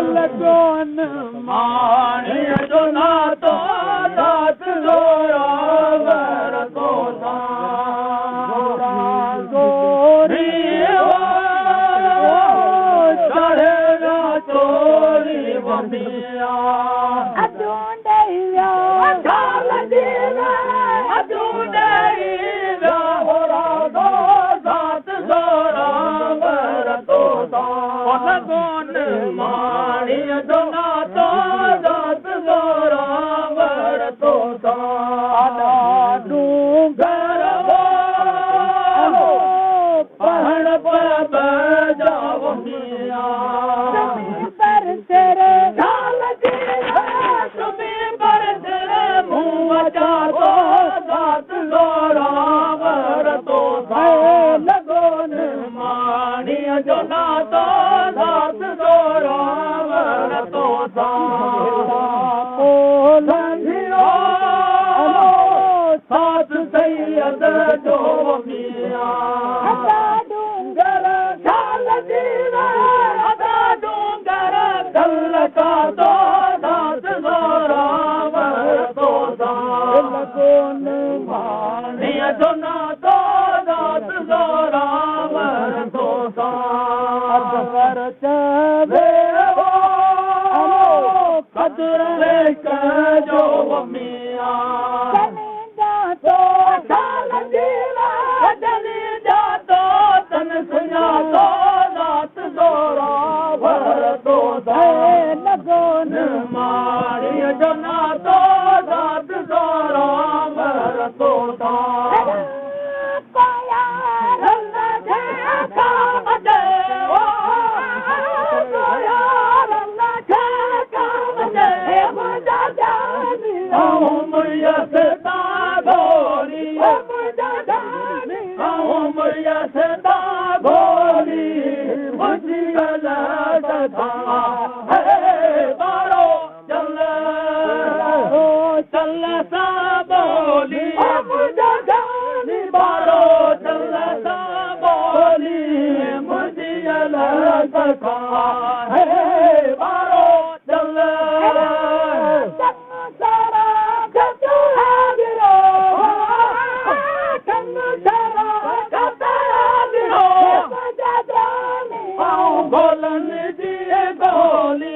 लगोन माणी जो नातो दात जोरावर तो गोरी चढ़ेगा चोरी बंदिया लगोन माणी जो नातो दात जोरावर तो डूंगर पहाड़ पर जाओ मिया पर तेरे ढाल तुम्हें पर तेरे मुँह बचा तो दात जोरावर तो लगोन माणी जो नातो दात जोरावर तो साथ सैयद जो मिया डूंगर ढाल डूंगर ढल का तो दात जोरावर तो लगोन माणी जो नातो दात जोरावर तो अदवर चवे कदर जो मिया तो ढाल जली जातो तन सुञातो दात जोरावर तो लगोन माणी जो नातो दात जोरावर तो चल सा बोली बारो चल सा बोली मुझे सखा बारो चल गोलन जी गोली